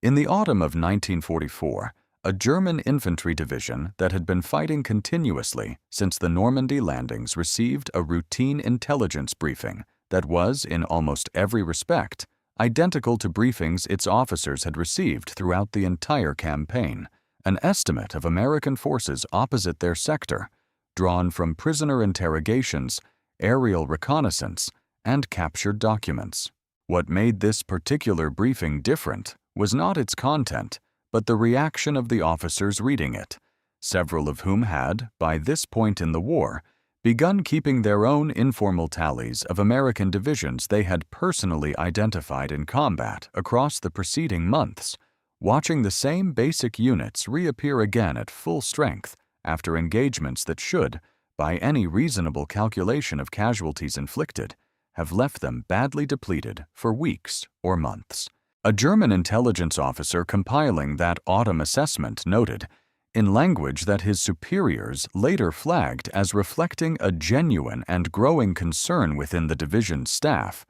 In the autumn of 1944, a German infantry division that had been fighting continuously since the Normandy landings received a routine intelligence briefing that was, in almost every respect, identical to briefings its officers had received throughout the entire campaign, an estimate of American forces opposite their sector, drawn from prisoner interrogations, aerial reconnaissance, and captured documents. What made this particular briefing different was not its content, but the reaction of the officers reading it, several of whom had, by this point in the war, begun keeping their own informal tallies of American divisions they had personally identified in combat across the preceding months, watching the same basic units reappear again at full strength after engagements that should, by any reasonable calculation of casualties inflicted, have left them badly depleted for weeks or months. A German intelligence officer compiling that autumn assessment noted, in language that his superiors later flagged as reflecting a genuine and growing concern within the division's staff,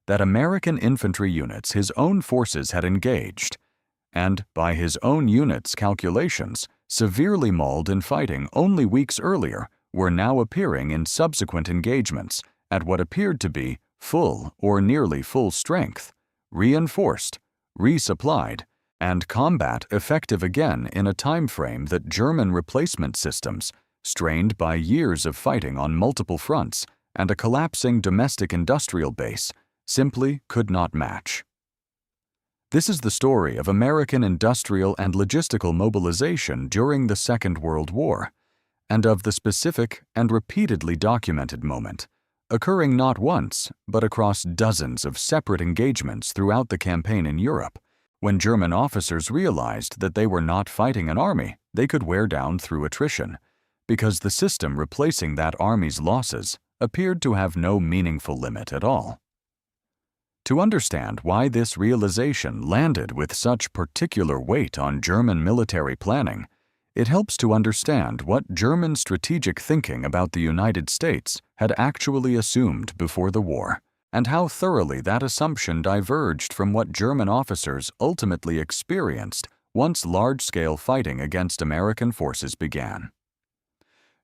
that American infantry units his own forces had engaged, and by his own unit's calculations, severely mauled in fighting only weeks earlier, were now appearing in subsequent engagements at what appeared to be full or nearly full strength, reinforced, resupplied, and combat effective again in a time frame that German replacement systems, strained by years of fighting on multiple fronts and a collapsing domestic industrial base, simply could not match. This is the story of American industrial and logistical mobilization during the Second World War, and of the specific and repeatedly documented moment, occurring not once, but across dozens of separate engagements throughout the campaign in Europe, when German officers realized that they were not fighting an army they could wear down through attrition, because the system replacing that army's losses appeared to have no meaningful limit at all. To understand why this realization landed with such particular weight on German military planning, it helps to understand what German strategic thinking about the United States had actually assumed before the war, and how thoroughly that assumption diverged from what German officers ultimately experienced once large-scale fighting against American forces began.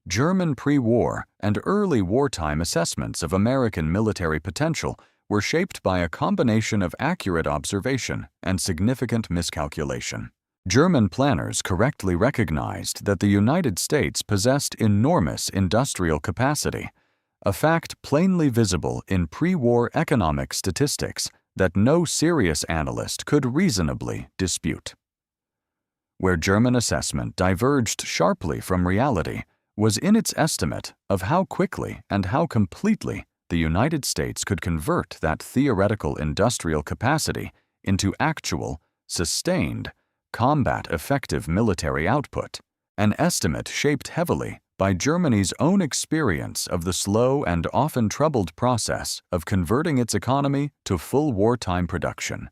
German pre-war and early wartime assessments of American military potential were shaped by a combination of accurate observation and significant miscalculation. German planners correctly recognized that the United States possessed enormous industrial capacity, a fact plainly visible in pre-war economic statistics that no serious analyst could reasonably dispute. Where German assessment diverged sharply from reality was in its estimate of how quickly and how completely the United States could convert that theoretical industrial capacity into actual, sustained, combat-effective military output, an estimate shaped heavily by Germany's own experience of the slow and often troubled process of converting its economy to full wartime production,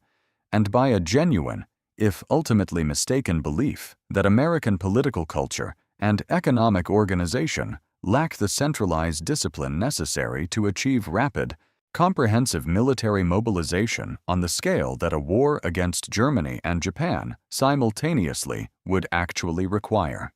and by a genuine, if ultimately mistaken, belief that American political culture and economic organization lack the centralized discipline necessary to achieve rapid, comprehensive military mobilization on the scale that a war against Germany and Japan simultaneously would actually require.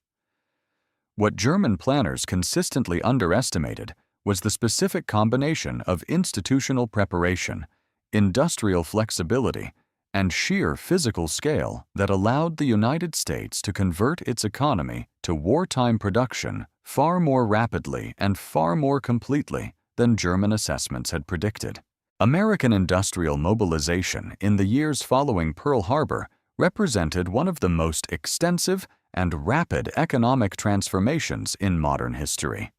What German planners consistently underestimated was the specific combination of institutional preparation, industrial flexibility, and sheer physical scale that allowed the United States to convert its economy to wartime production far more rapidly and far more completely than German assessments had predicted. American industrial mobilization in the years following Pearl Harbor represented one of the most extensive and rapid economic transformations in modern history,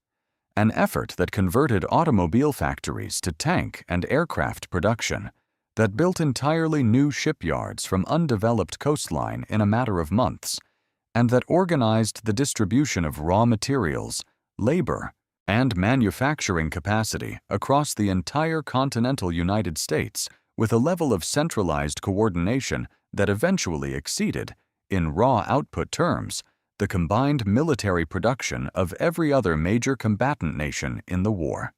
an effort that converted automobile factories to tank and aircraft production, that built entirely new shipyards from undeveloped coastline in a matter of months, and that organized the distribution of raw materials, labor, and manufacturing capacity across the entire continental United States with a level of centralized coordination that eventually exceeded, in raw output terms, the combined military production of every other major combatant nation in the war.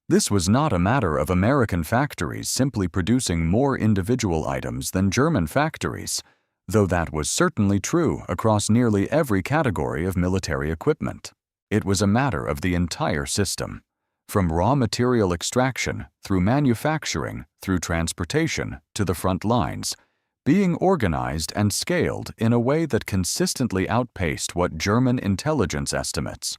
This was not a matter of American factories simply producing more individual items than German factories, though that was certainly true across nearly every category of military equipment. It was a matter of the entire system, from raw material extraction, through manufacturing, through transportation, to the front lines, being organized and scaled in a way that consistently outpaced what German intelligence estimates,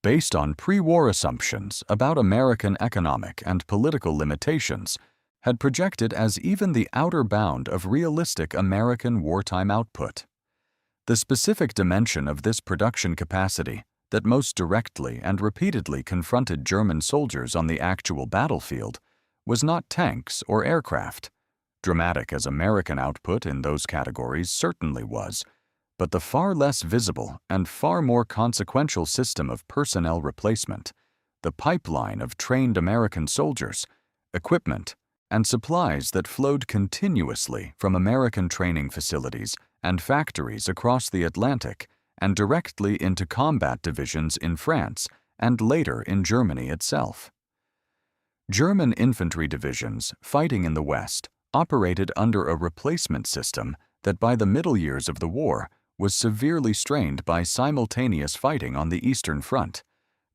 based on pre-war assumptions about American economic and political limitations, had projected as even the outer bound of realistic American wartime output. The specific dimension of this production capacity that most directly and repeatedly confronted German soldiers on the actual battlefield was not tanks or aircraft. Dramatic as American output in those categories certainly was, but the far less visible and far more consequential system of personnel replacement, the pipeline of trained American soldiers, equipment, and supplies that flowed continuously from American training facilities and factories across the Atlantic and directly into combat divisions in France and later in Germany itself. German infantry divisions fighting in the West operated under a replacement system that by the middle years of the war was severely strained by simultaneous fighting on the Eastern Front,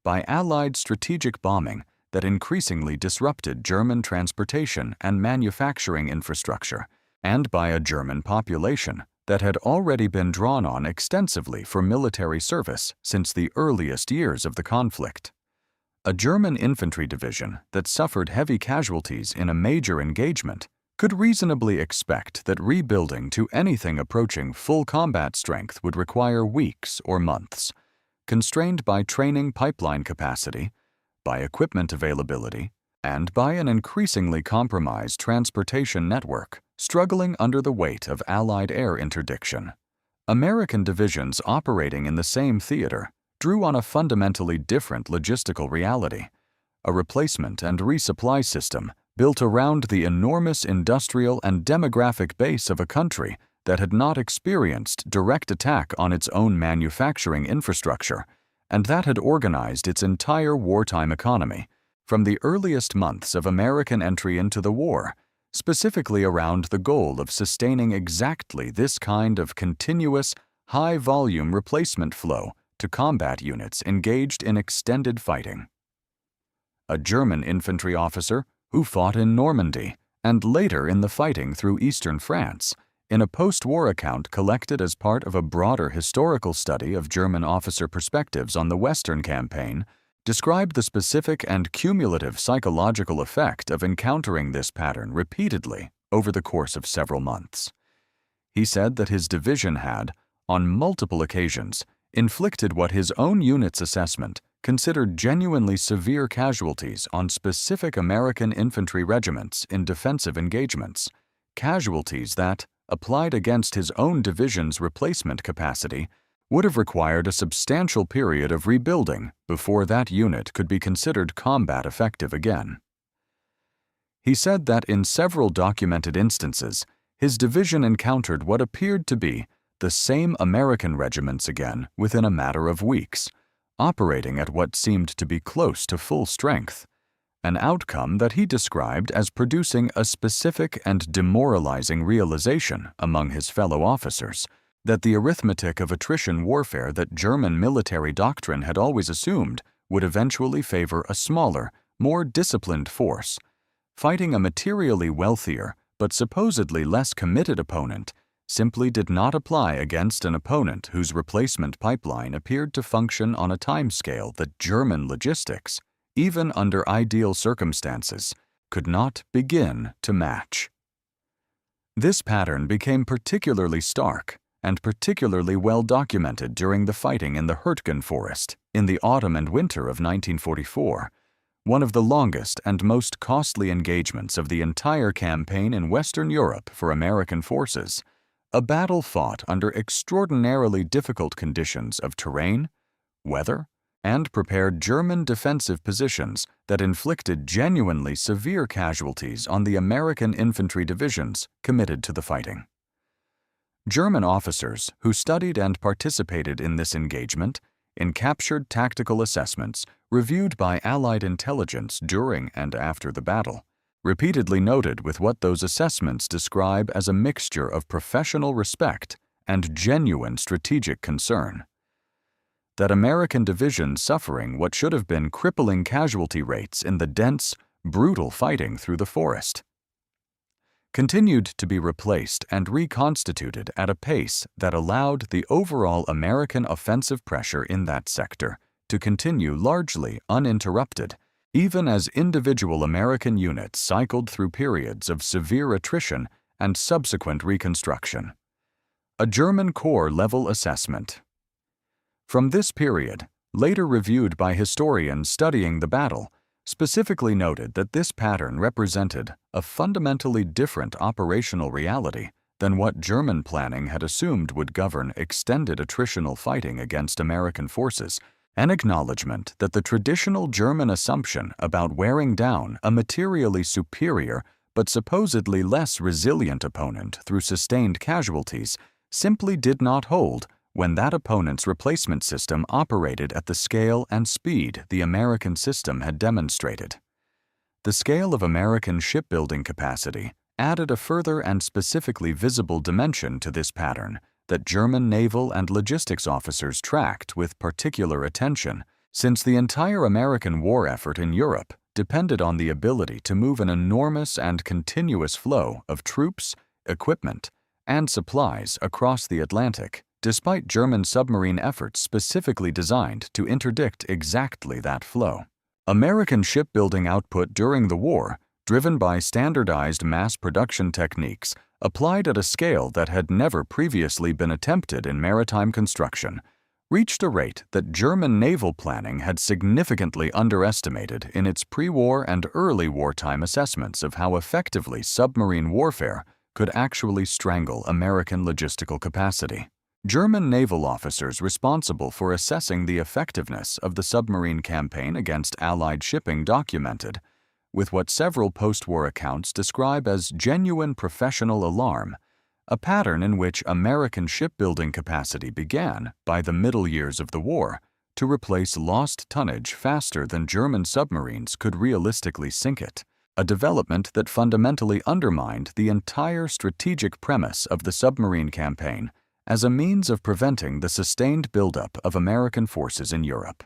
by Allied strategic bombing that increasingly disrupted German transportation and manufacturing infrastructure, and by a German population that had already been drawn on extensively for military service since the earliest years of the conflict. A German infantry division that suffered heavy casualties in a major engagement could reasonably expect that rebuilding to anything approaching full combat strength would require weeks or months, constrained by training pipeline capacity, by equipment availability, and by an increasingly compromised transportation network struggling under the weight of Allied air interdiction. American divisions operating in the same theater drew on a fundamentally different logistical reality, a replacement and resupply system built around the enormous industrial and demographic base of a country that had not experienced direct attack on its own manufacturing infrastructure, and that had organized its entire wartime economy, from the earliest months of American entry into the war, specifically around the goal of sustaining exactly this kind of continuous, high-volume replacement flow to combat units engaged in extended fighting. A German infantry officer who fought in Normandy and later in the fighting through eastern France, in a post-war account collected as part of a broader historical study of German officer perspectives on the Western campaign, described the specific and cumulative psychological effect of encountering this pattern repeatedly over the course of several months. He said that his division had, on multiple occasions, inflicted what his own unit's assessment considered genuinely severe casualties on specific American infantry regiments in defensive engagements, casualties that, applied against his own division's replacement capacity, would have required a substantial period of rebuilding before that unit could be considered combat effective again. He said that in several documented instances, his division encountered what appeared to be the same American regiments again within a matter of weeks, operating at what seemed to be close to full strength, an outcome that he described as producing a specific and demoralizing realization among his fellow officers that the arithmetic of attrition warfare that German military doctrine had always assumed would eventually favor a smaller, more disciplined force, fighting a materially wealthier but supposedly less committed opponent, simply did not apply against an opponent whose replacement pipeline appeared to function on a timescale that German logistics, even under ideal circumstances, could not begin to match. This pattern became particularly stark and particularly well documented during the fighting in the Hurtgen Forest in the autumn and winter of 1944, one of the longest and most costly engagements of the entire campaign in Western Europe for American forces, a battle fought under extraordinarily difficult conditions of terrain, weather, and prepared German defensive positions that inflicted genuinely severe casualties on the American infantry divisions committed to the fighting. German officers who studied and participated in this engagement in captured tactical assessments reviewed by Allied intelligence during and after the battle, repeatedly noted with what those assessments describe as a mixture of professional respect and genuine strategic concern. That American divisions suffering what should have been crippling casualty rates in the dense, brutal fighting through the forest continued to be replaced and reconstituted at a pace that allowed the overall American offensive pressure in that sector to continue largely uninterrupted, even as individual American units cycled through periods of severe attrition and subsequent reconstruction. A German Corps-level assessment. From this period, later reviewed by historians studying the battle, specifically noted that this pattern represented a fundamentally different operational reality than what German planning had assumed would govern extended attritional fighting against American forces, an acknowledgement that the traditional German assumption about wearing down a materially superior but supposedly less resilient opponent through sustained casualties simply did not hold when that opponent's replacement system operated at the scale and speed the American system had demonstrated. The scale of American shipbuilding capacity added a further and specifically visible dimension to this pattern that German naval and logistics officers tracked with particular attention, since the entire American war effort in Europe depended on the ability to move an enormous and continuous flow of troops, equipment, and supplies across the Atlantic, despite German submarine efforts specifically designed to interdict exactly that flow. American shipbuilding output during the war, driven by standardized mass production techniques applied at a scale that had never previously been attempted in maritime construction, reached a rate that German naval planning had significantly underestimated in its pre-war and early wartime assessments of how effectively submarine warfare could actually strangle American logistical capacity. German naval officers responsible for assessing the effectiveness of the submarine campaign against Allied shipping documented, with what several post-war accounts describe as genuine professional alarm, a pattern in which American shipbuilding capacity began, by the middle years of the war, to replace lost tonnage faster than German submarines could realistically sink it, a development that fundamentally undermined the entire strategic premise of the submarine campaign as a means of preventing the sustained buildup of American forces in Europe.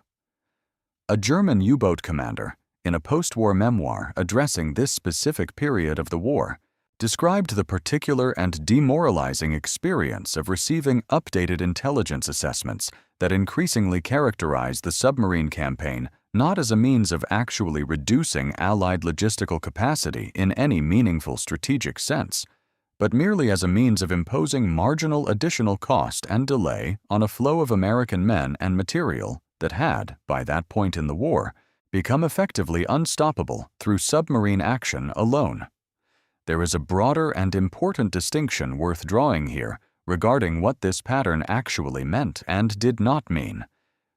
A German U-boat commander, in a post-war memoir addressing this specific period of the war, described the particular and demoralizing experience of receiving updated intelligence assessments that increasingly characterized the submarine campaign not as a means of actually reducing Allied logistical capacity in any meaningful strategic sense, but merely as a means of imposing marginal additional cost and delay on a flow of American men and material that had, by that point in the war, become effectively unstoppable through submarine action alone. There is a broader and important distinction worth drawing here regarding what this pattern actually meant and did not mean,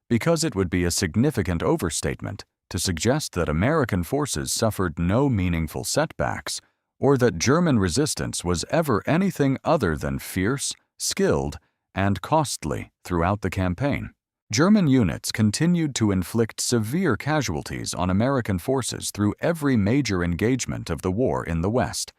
because it would be a significant overstatement to suggest that American forces suffered no meaningful setbacks, or that German resistance was ever anything other than fierce, skilled, and costly throughout the campaign. German units continued to inflict severe casualties on American forces through every major engagement of the war in the West,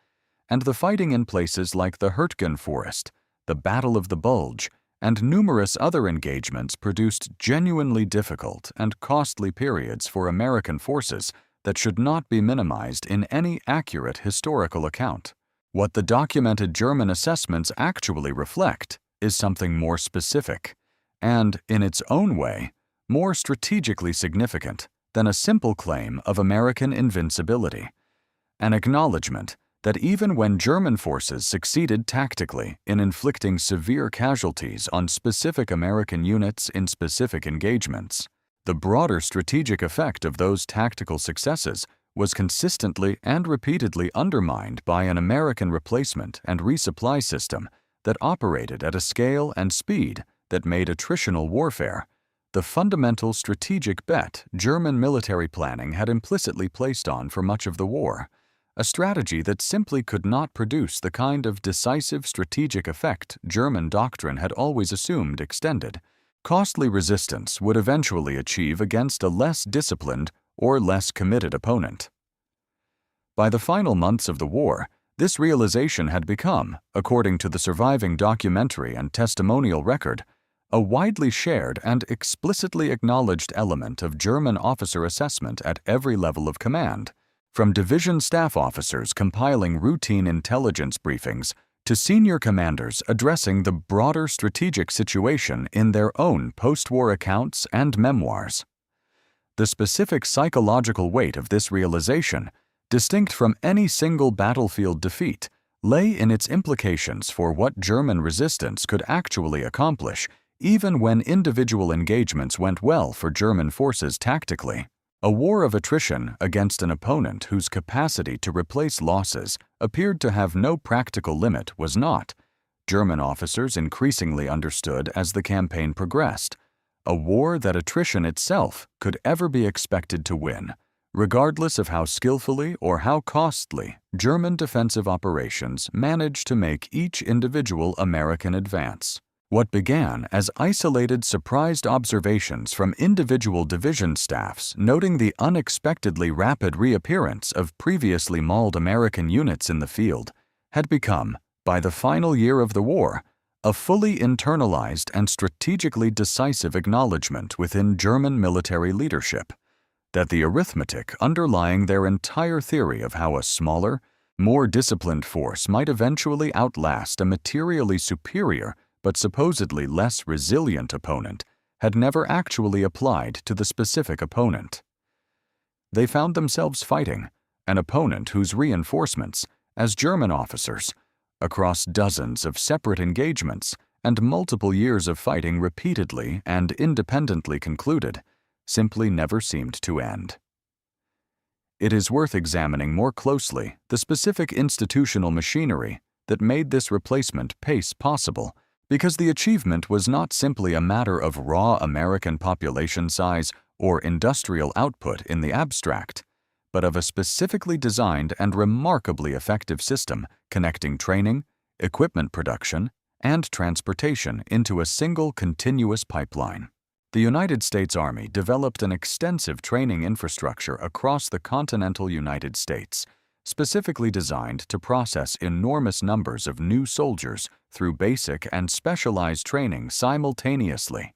and the fighting in places like the Hurtgen Forest, the Battle of the Bulge, and numerous other engagements produced genuinely difficult and costly periods for American forces that should not be minimized in any accurate historical account. What the documented German assessments actually reflect is something more specific, and, in its own way, more strategically significant than a simple claim of American invincibility, an acknowledgement that even when German forces succeeded tactically in inflicting severe casualties on specific American units in specific engagements, the broader strategic effect of those tactical successes was consistently and repeatedly undermined by an American replacement and resupply system that operated at a scale and speed that made attritional warfare the fundamental strategic bet German military planning had implicitly placed on for much of the war, a strategy that simply could not produce the kind of decisive strategic effect German doctrine had always assumed extended, costly resistance would eventually achieve against a less disciplined or less committed opponent. By the final months of the war, this realization had become, according to the surviving documentary and testimonial record, a widely shared and explicitly acknowledged element of German officer assessment at every level of command, from division staff officers compiling routine intelligence briefings to senior commanders addressing the broader strategic situation in their own post-war accounts and memoirs. The specific psychological weight of this realization, distinct from any single battlefield defeat, lay in its implications for what German resistance could actually accomplish, even when individual engagements went well for German forces tactically. A war of attrition against an opponent whose capacity to replace losses appeared to have no practical limit was not, German officers increasingly understood as the campaign progressed, a war that attrition itself could ever be expected to win, regardless of how skillfully or how costly German defensive operations managed to make each individual American advance. What began as isolated surprised observations from individual division staffs noting the unexpectedly rapid reappearance of previously mauled American units in the field had become, by the final year of the war, a fully internalized and strategically decisive acknowledgement within German military leadership that the arithmetic underlying their entire theory of how a smaller, more disciplined force might eventually outlast a materially superior but supposedly less resilient opponent had never actually applied to the specific opponent. They found themselves fighting an opponent whose reinforcements, as German officers, across dozens of separate engagements and multiple years of fighting repeatedly and independently concluded, simply never seemed to end. It is worth examining more closely the specific institutional machinery that made this replacement pace possible, because the achievement was not simply a matter of raw American population size or industrial output in the abstract, but of a specifically designed and remarkably effective system connecting training, equipment production, and transportation into a single continuous pipeline. The United States Army developed an extensive training infrastructure across the continental United States, specifically designed to process enormous numbers of new soldiers through basic and specialized training simultaneously,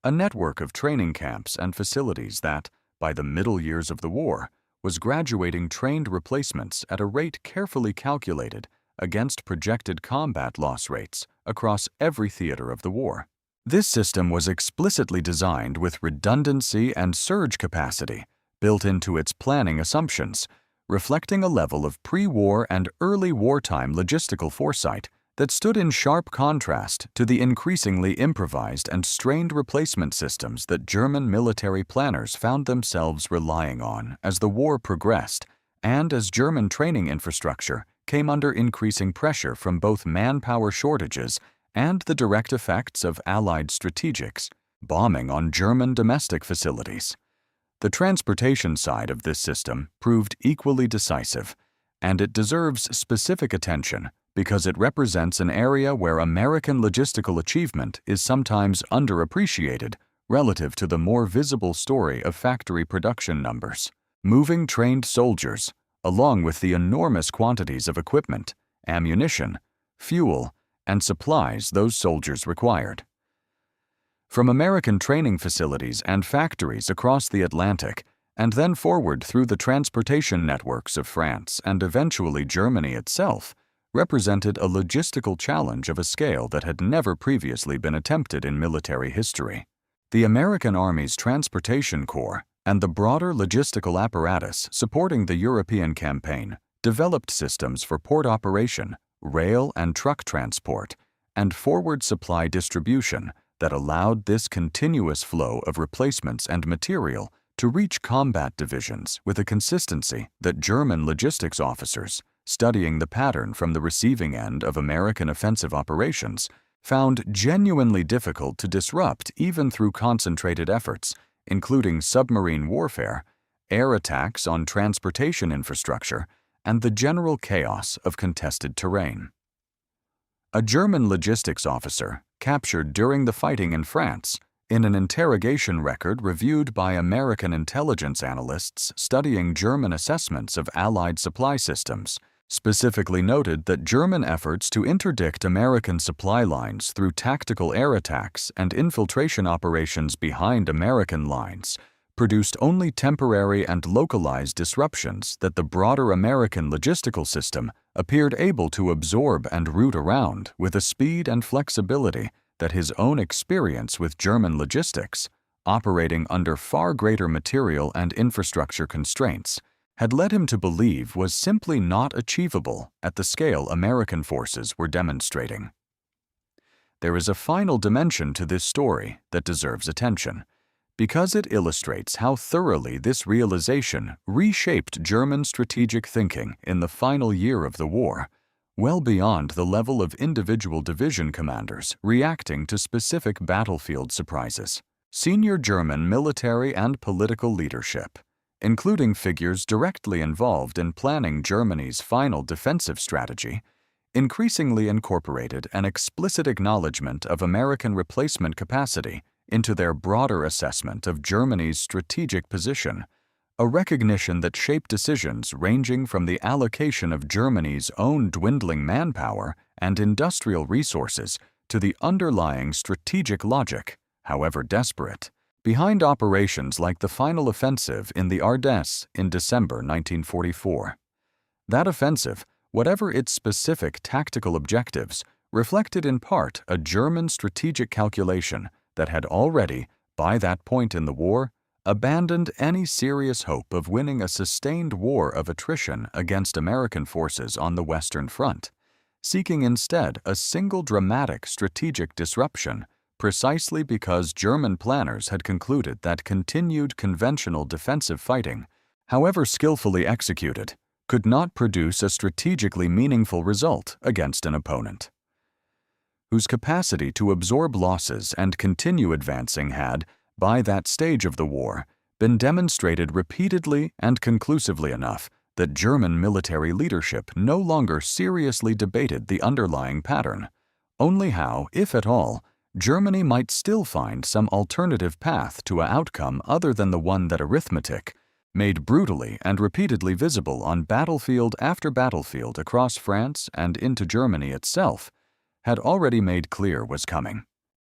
a network of training camps and facilities that, by the middle years of the war, was graduating trained replacements at a rate carefully calculated against projected combat loss rates across every theater of the war. This system was explicitly designed with redundancy and surge capacity built into its planning assumptions, reflecting a level of pre-war and early wartime logistical foresight that stood in sharp contrast to the increasingly improvised and strained replacement systems that German military planners found themselves relying on as the war progressed and as German training infrastructure came under increasing pressure from both manpower shortages and the direct effects of Allied strategics bombing on German domestic facilities. The transportation side of this system proved equally decisive, and it deserves specific attention because it represents an area where American logistical achievement is sometimes underappreciated relative to the more visible story of factory production numbers. Moving trained soldiers, along with the enormous quantities of equipment, ammunition, fuel, and supplies those soldiers required. From American training facilities and factories across the Atlantic, and then forward through the transportation networks of France and eventually Germany itself, represented a logistical challenge of a scale that had never previously been attempted in military history. The American Army's Transportation Corps and the broader logistical apparatus supporting the European campaign developed systems for port operation, rail and truck transport, and forward supply distribution that allowed this continuous flow of replacements and material to reach combat divisions with a consistency that German logistics officers, studying the pattern from the receiving end of American offensive operations, found genuinely difficult to disrupt even through concentrated efforts, including submarine warfare, air attacks on transportation infrastructure, and the general chaos of contested terrain. A German logistics officer, captured during the fighting in France, In an interrogation record reviewed by American intelligence analysts studying German assessments of Allied supply systems, specifically noted that German efforts to interdict American supply lines through tactical air attacks and infiltration operations behind American lines produced only temporary and localized disruptions that the broader American logistical system appeared able to absorb and route around with a speed and flexibility that his own experience with German logistics, operating under far greater material and infrastructure constraints, had led him to believe was simply not achievable at the scale American forces were demonstrating. There is a final dimension to this story that deserves attention, because it illustrates how thoroughly this realization reshaped German strategic thinking in the final year of the war, well beyond the level of individual division commanders reacting to specific battlefield surprises. Senior German military and political leadership, including figures directly involved in planning Germany's final defensive strategy, increasingly incorporated an explicit acknowledgement of American replacement capacity into their broader assessment of Germany's strategic position, a recognition that shaped decisions ranging from the allocation of Germany's own dwindling manpower and industrial resources to the underlying strategic logic, however desperate, behind operations like the final offensive in the Ardennes in December 1944. That offensive, whatever its specific tactical objectives, reflected in part a German strategic calculation that had already, by that point in the war, abandoned any serious hope of winning a sustained war of attrition against American forces on the Western Front, seeking instead a single dramatic strategic disruption precisely because German planners had concluded that continued conventional defensive fighting, however skillfully executed, could not produce a strategically meaningful result against an opponent whose capacity to absorb losses and continue advancing had, by that stage of the war, been demonstrated repeatedly and conclusively enough that German military leadership no longer seriously debated the underlying pattern, only how, if at all, Germany might still find some alternative path to an outcome other than the one that arithmetic, made brutally and repeatedly visible on battlefield after battlefield across France and into Germany itself, had already made clear was coming.